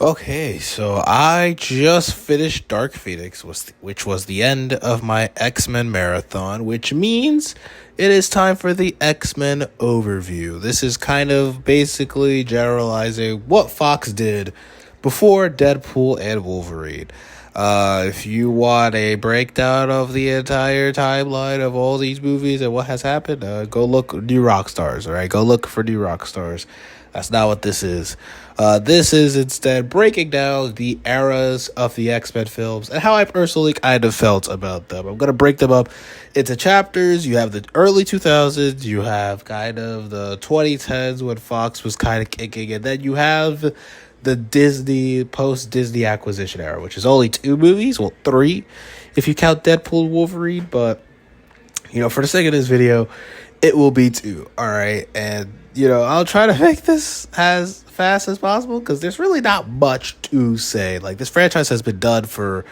Okay, so I just finished Dark Phoenix, which was the end of my X-Men marathon, which means it is time for the X-Men overview. This is kind of basically generalizing what Fox did before Deadpool and Wolverine. If you want a breakdown of the entire timeline of all these movies and what has happened, go look New Rockstars, all right? Go look for New Rockstars. That's not what this is. This is instead breaking down the eras of the X-Men films and how I personally kind of felt about them. I'm going to break them up into chapters. You have the early 2000s, you have kind of the 2010s when Fox was kind of kicking, and then you have the Disney, post-Disney acquisition era, which is only two movies, well, three, if you count Deadpool and Wolverine, but, for the sake of this video, it will be two, all right? And, I'll try to make this as fast as possible because there's really not much to say. Like, this franchise has been done for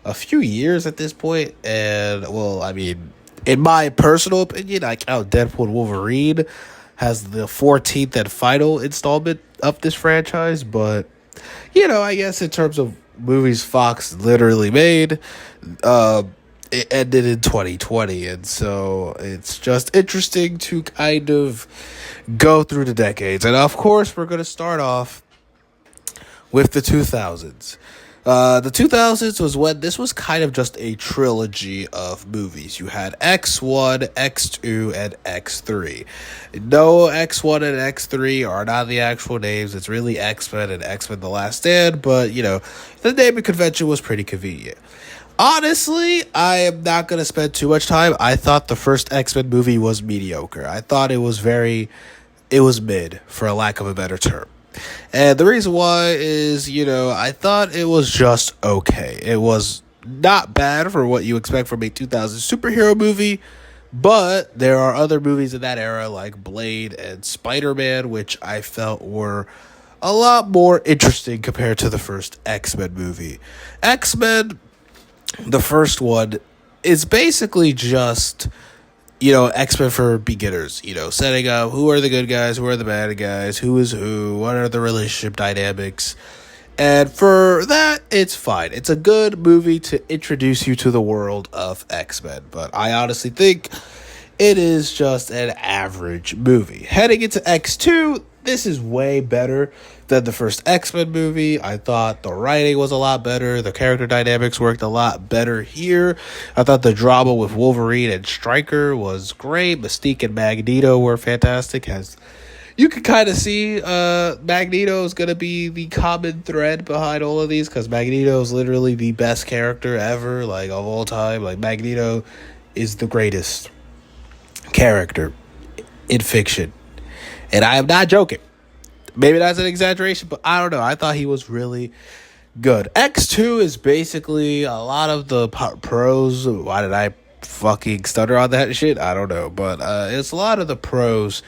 a few years at this point, and, well, I mean, in my personal opinion, I count Deadpool and Wolverine has the 14th and final installment of this franchise, but, I guess in terms of movies Fox literally made, it ended in 2020, and so it's just interesting to kind of go through the decades. And of course, we're going to start off with the 2000s. The 2000s was when this was kind of just a trilogy of movies. You had X1, X2, and X3. No, X1 and X3 are not the actual names. It's really X-Men and X-Men The Last Stand, but, the naming convention was pretty convenient. Honestly, I am not going to spend too much time. I thought the first X-Men movie was mediocre. I thought it was mid, for a lack of a better term. And the reason why is, I thought it was just okay. It was not bad for what you expect from a 2000 superhero movie, but there are other movies in that era like Blade and Spider-Man, which I felt were a lot more interesting compared to the first X-Men movie. X-Men, the first one, is basically just, X-Men for beginners, setting up who are the good guys, who are the bad guys, who is who, what are the relationship dynamics. And for that, it's fine. It's a good movie to introduce you to the world of X-Men. But I honestly think it is just an average movie. Heading into X2, this is way better than the first X-Men movie. I thought the writing was a lot better. The character dynamics worked a lot better here. I thought the drama with Wolverine and Stryker was great. Mystique and Magneto were fantastic. You can kind of see Magneto is going to be the common thread behind all of these because Magneto is literally the best character ever, like, of all time. Like, Magneto is the greatest character in fiction. And I am not joking. Maybe that's an exaggeration, but I don't know. I thought he was really good. X2 is basically a lot of the pros. Why did I fucking stutter on that shit? I don't know. But it's a lot of the pros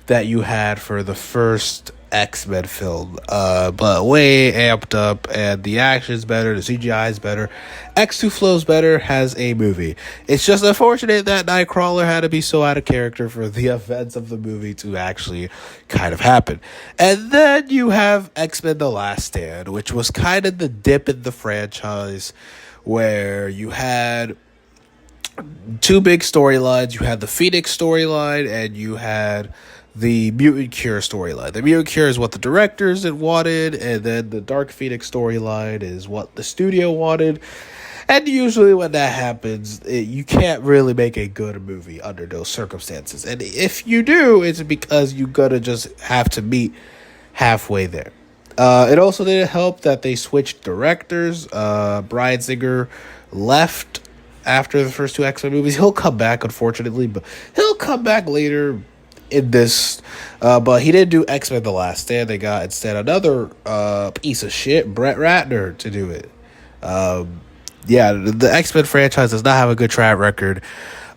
that you had for the first X-Men film, but way amped up, and the action's better, the CGI is better, X2 flows better, has a movie. It's just unfortunate that Nightcrawler had to be so out of character for the events of the movie to actually kind of happen. And then you have X-Men The Last Stand, which was kind of the dip in the franchise, where you had two big storylines. You had the Phoenix storyline, and you had the Mutant Cure storyline. The Mutant Cure is what the directors had wanted, and then the Dark Phoenix storyline is what the studio wanted. And usually when that happens, you can't really make a good movie under those circumstances. And if you do, it's because you're going to just have to meet halfway there. It also didn't help that they switched directors. Bryan Singer left after the first two X-Men movies. He'll come back, unfortunately, but he'll come back later in this, but he didn't do X-Men The Last Stand. They got instead another piece of shit, Brett Ratner, to do it. The X-Men franchise does not have a good track record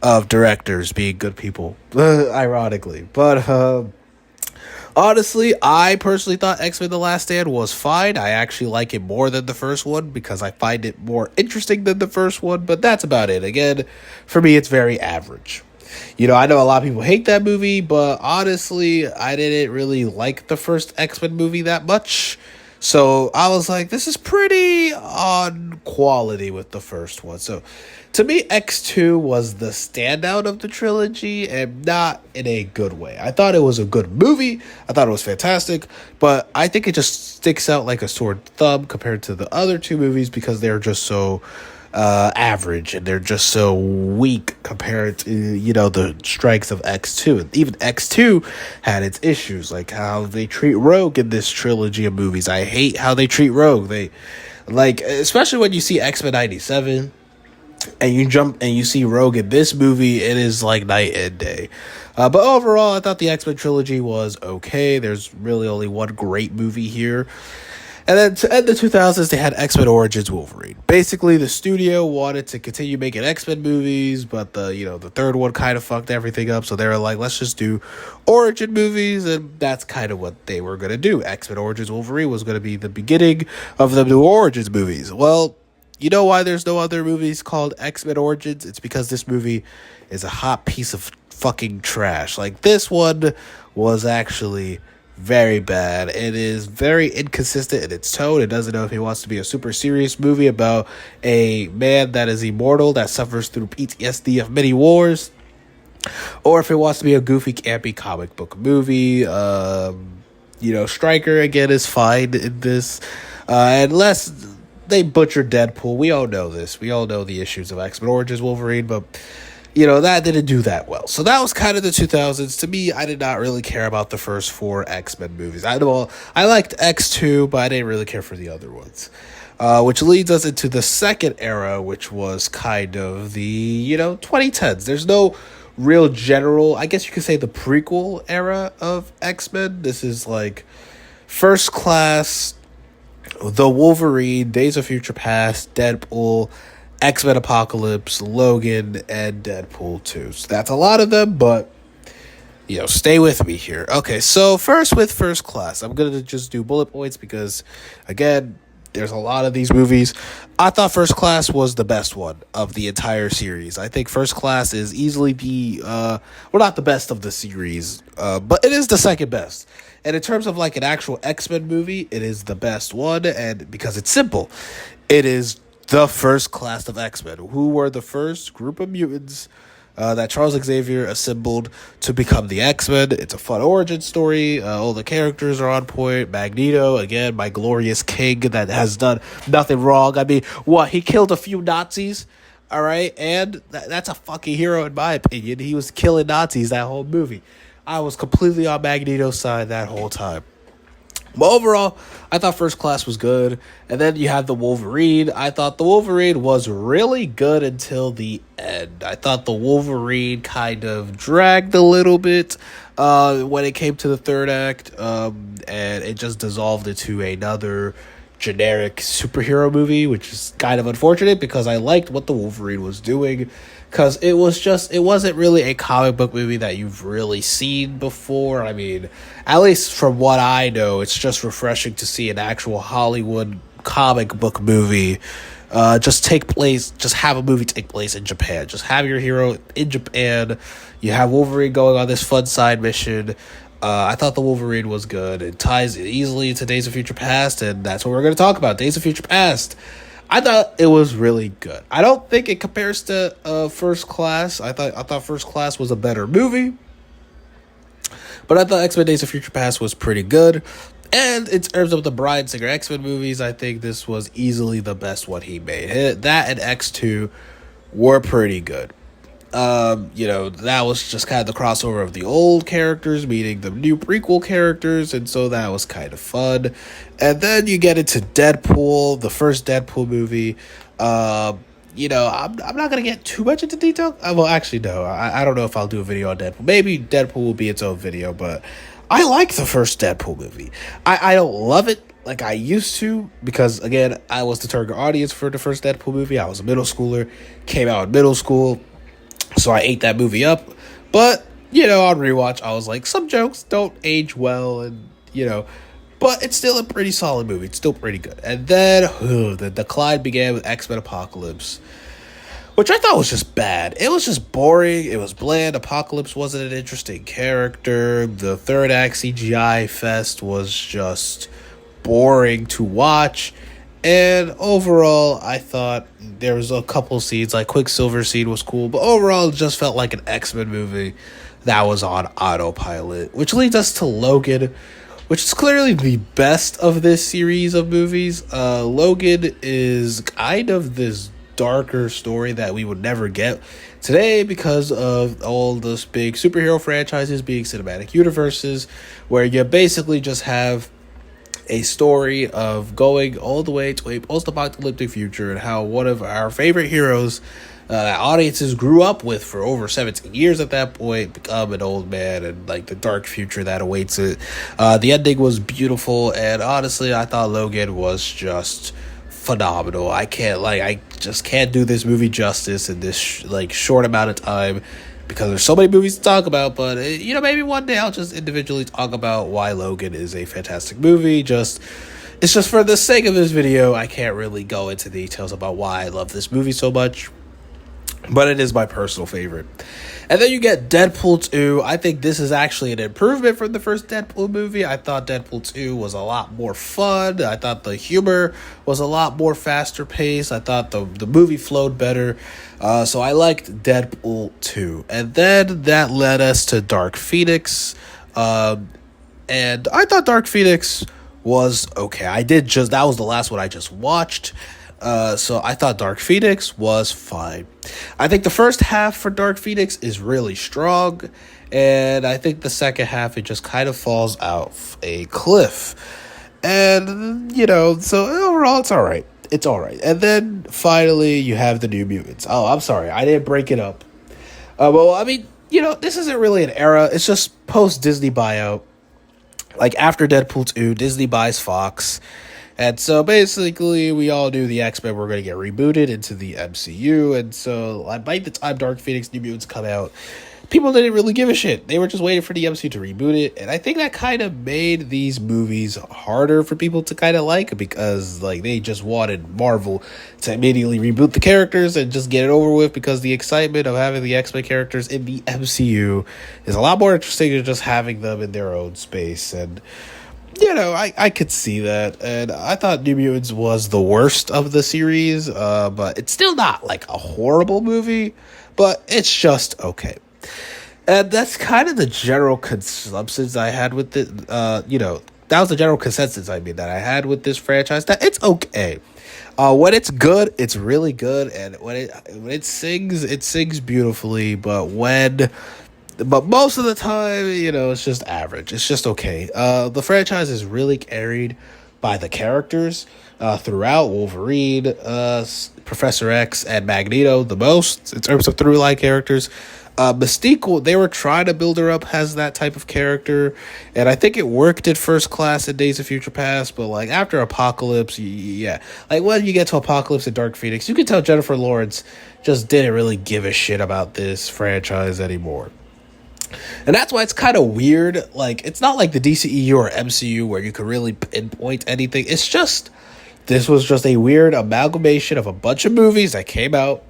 of directors being good people, ironically. But honestly, I personally thought X-Men The Last Stand was fine. I actually like it more than the first one because I find it more interesting than the first one, but that's about it. Again, for me, it's very average. I know a lot of people hate that movie, but honestly, I didn't really like the first X-Men movie that much. So I was like, this is pretty on quality with the first one. So to me, X2 was the standout of the trilogy, and not in a good way. I thought it was a good movie. I thought it was fantastic, but I think it just sticks out like a sore thumb compared to the other two movies because they're just so average, and they're just so weak compared to, you know, the strengths of X2. And even X2 had its issues, like how they treat Rogue in this trilogy of movies. I hate how they treat Rogue. They, like, especially when you see X-Men 97 and you jump and you see Rogue in this movie, it is like night and day. But overall, I thought the X-Men trilogy was okay. There's really only one great movie here. And then to end the 2000s, they had X-Men Origins Wolverine. Basically, the studio wanted to continue making X-Men movies, but the third one kind of fucked everything up. So they were like, let's just do origin movies, and that's kind of what they were going to do. X-Men Origins Wolverine was going to be the beginning of the new Origins movies. Well, you know why there's no other movies called X-Men Origins? It's because this movie is a hot piece of fucking trash. Like, this one was actually very bad. It is very inconsistent in its tone. It doesn't know if he wants to be a super serious movie about a man that is immortal that suffers through PTSD of many wars, or if it wants to be a goofy, campy comic book movie. Stryker again is fine in this, unless they butcher Deadpool. We all know this. We all know the issues of X-Men Origins Wolverine, but that didn't do that well. So that was kind of the 2000s. To me, I did not really care about the first four X-Men movies. I liked X2, but I didn't really care for the other ones. Which leads us into the second era, which was kind of the, 2010s. There's no real general, I guess you could say, the prequel era of X-Men. This is like First Class, The Wolverine, Days of Future Past, Deadpool, X-Men Apocalypse, Logan, and Deadpool 2. So that's a lot of them, but, stay with me here. Okay, so first with First Class. I'm going to just do bullet points because, again, there's a lot of these movies. I thought First Class was the best one of the entire series. I think First Class is easily not the best of the series, but it is the second best. And in terms of like an actual X-Men movie, it is the best one, and because it's simple. It is the First Class of X-Men, who were the first group of mutants that Charles Xavier assembled to become the X-Men. It's a fun origin story. All the characters are on point. Magneto, again, my glorious king that has done nothing wrong. I mean, he killed a few Nazis, all right? And that's a fucking hero in my opinion. He was killing Nazis that whole movie. I was completely on Magneto's side that whole time. But overall, I thought First Class was good. And then you have the Wolverine. I thought the Wolverine was really good until the end. I thought the Wolverine kind of dragged a little bit when it came to the third act. And it just dissolved into another generic superhero movie, which is kind of unfortunate because I liked what the Wolverine was doing. Because it wasn't really a comic book movie that you've really seen before. I mean, at least from what I know, it's just refreshing to see an actual Hollywood comic book movie just have a movie take place in Japan. Just have your hero in Japan. You have Wolverine going on this fun side mission. I thought the Wolverine was good. It ties easily into Days of Future Past, and that's what we're going to talk about, Days of Future Past. I thought it was really good. I don't think it compares to First Class. I thought First Class was a better movie, but I thought X-Men Days of Future Past was pretty good. And in terms of the Bryan Singer X-Men movies, I think this was easily the best one he made. That and X2 were pretty good. That was just kind of the crossover of the old characters meeting the new prequel characters, and so that was kind of fun. And then you get into Deadpool, the first Deadpool movie. I'm not gonna get too much into detail. Well, actually, no. I don't know if I'll do a video on Deadpool. Maybe Deadpool will be its own video, but I like the first Deadpool movie. I don't love it like I used to because, again, I was the target audience for the first Deadpool movie. I was a middle schooler, came out in middle school. So I ate that movie up. But, on rewatch, I was like, some jokes don't age well. And, but it's still a pretty solid movie. It's still pretty good. And then the decline began with X-Men Apocalypse, which I thought was just bad. It was just boring. It was bland. Apocalypse wasn't an interesting character. The third act CGI fest was just boring to watch. And overall, I thought there was a couple scenes, like Quicksilver scene was cool, but overall, it just felt like an X-Men movie that was on autopilot. Which leads us to Logan, which is clearly the best of this series of movies. Logan is kind of this darker story that we would never get today because of all those big superhero franchises being cinematic universes, where you basically just have a story of going all the way to a post-apocalyptic future and how one of our favorite heroes that audiences grew up with for over 17 years at that point become an old man, and like the dark future that awaits it. The ending was beautiful, and honestly, I thought Logan was just phenomenal. I just can't do this movie justice in this short amount of time, because there's so many movies to talk about. But maybe one day I'll just individually talk about why Logan is a fantastic movie. It's just for the sake of this video, I can't really go into details about why I love this movie so much, but it is my personal favorite. And then you get Deadpool 2. I think this is actually an improvement from the first Deadpool movie. I thought Deadpool 2 was a lot more fun. I thought the humor was a lot more faster paced. I thought the movie flowed better. So I liked Deadpool 2. And then that led us to Dark Phoenix. And I thought Dark Phoenix was okay. That was the last one I just watched. So I thought Dark Phoenix was fine. I think the first half for Dark Phoenix is really strong, and I think the second half, it just kind of falls off a cliff. And, so overall, it's all right. It's all right. And then finally, you have the New Mutants. Oh, I'm sorry. I didn't break it up. This isn't really an era. It's just post-Disney buyout. Like, after Deadpool 2, Disney buys Fox. And so basically, we all knew the X-Men were going to get rebooted into the MCU. And so by the time Dark Phoenix New Mutants come out, people didn't really give a shit. They were just waiting for the MCU to reboot it. And I think that kind of made these movies harder for people to kind of like, because they just wanted Marvel to immediately reboot the characters and just get it over with, because the excitement of having the X-Men characters in the MCU is a lot more interesting than just having them in their own space. And I could see that, and I thought New Mutants was the worst of the series, but it's still not like a horrible movie, but it's just okay. And that's kind of the general consensus I had with it. That was the general consensus, that I had with this franchise, that it's okay. When it's good, it's really good, and when it sings beautifully, but most of the time, it's just average. It's just okay. The franchise is really carried by the characters throughout. Wolverine, Professor X, and Magneto the most in terms of through-line characters. Mystique, they were trying to build her up as that type of character, and I think it worked at First Class in Days of Future Past, but after Apocalypse, when you get to Apocalypse and Dark Phoenix, you can tell Jennifer Lawrence just didn't really give a shit about this franchise anymore. And that's why it's kind of weird. It's not like the DCEU or MCU where you could really pinpoint anything. It's just, this was just a weird amalgamation of a bunch of movies that came out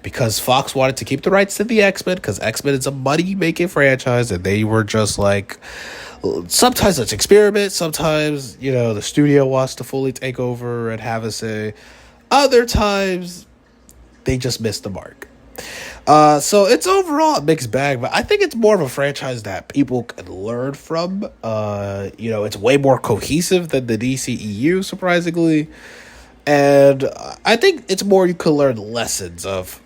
because Fox wanted to keep the rights to the X-Men, because X-Men is a money-making franchise, and they were just sometimes let's experiment, sometimes, the studio wants to fully take over and have a say. Other times, they just missed the mark. So it's overall a mixed bag, but I think it's more of a franchise that people can learn from. It's way more cohesive than the DCEU, surprisingly. And I think it's more you can learn lessons of,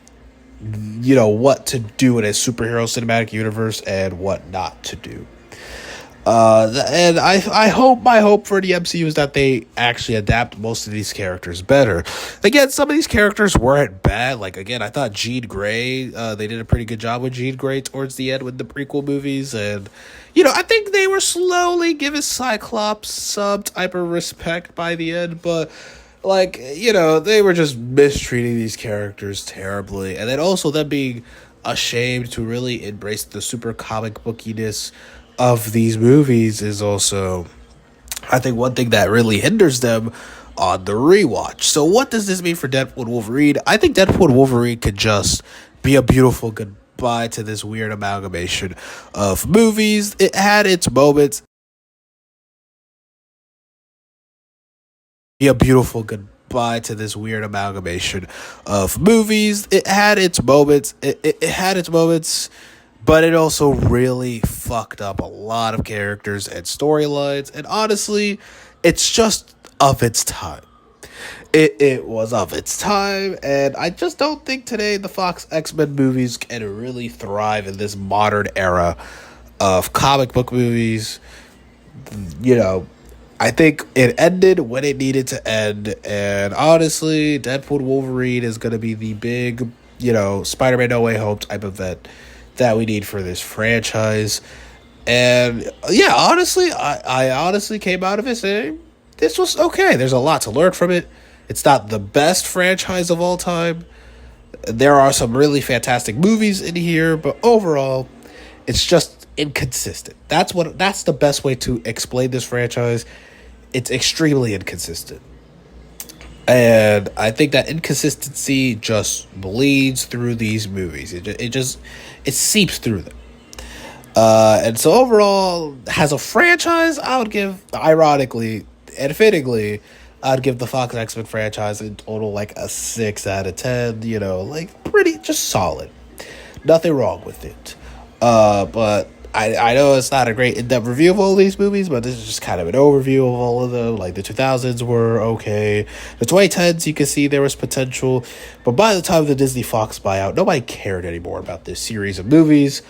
what to do in a superhero cinematic universe and what not to do. And my hope for the MCU is that they actually adapt most of these characters better. Again, some of these characters weren't bad. Again, I thought Jean Grey, they did a pretty good job with Jean Grey towards the end with the prequel movies. And, I think they were slowly giving Cyclops some type of respect by the end. But, they were just mistreating these characters terribly. And then also them being ashamed to really embrace the super comic bookiness of these movies is also, I think, one thing that really hinders them on the rewatch. So what does this mean for Deadpool and Wolverine? I think Deadpool and Wolverine could just be a beautiful goodbye to this weird amalgamation of movies. It had its moments. Be a beautiful goodbye to this weird amalgamation of movies. It had its moments. It had its moments, but it also really fucked up a lot of characters and storylines. And honestly, it's just of its time. It was of its time, and I just don't think today the Fox X-Men movies can really thrive in this modern era of comic book movies. You know, I think it ended when it needed to end, and honestly, Deadpool Wolverine is going to be the big, Spider-Man No Way Home type event that we need for this franchise. And yeah, honestly, I honestly came out of it saying this was okay. There's a lot to learn from it. It's not the best franchise of all time. There are some really fantastic movies in here, but overall, it's just inconsistent. That's the best way to explain this franchise. It's extremely inconsistent. And I think that inconsistency just bleeds through these movies. It seeps through them. And so overall, as a franchise, I would give, ironically and fittingly, I'd give the Fox X-Men franchise in total like a 6 out of 10, like pretty just solid. Nothing wrong with it. But I know it's not a great in-depth review of all these movies, but this is just kind of an overview of all of them. Like the 2000s were okay. The 2010s, you can see there was potential. But by the time of the Disney Fox buyout, nobody cared anymore about this series of movies.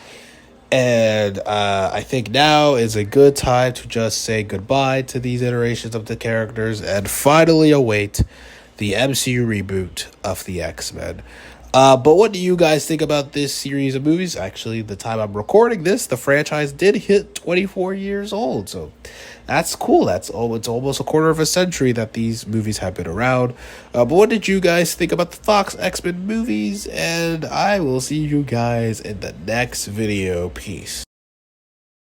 And I think now is a good time to just say goodbye to these iterations of the characters and finally await the MCU reboot of the X-Men. But what do you guys think about this series of movies? Actually, the time I'm recording this, the franchise did hit 24 years old. So that's cool. It's almost a quarter of a century that these movies have been around. But what did you guys think about the Fox X-Men movies? And I will see you guys in the next video. Peace.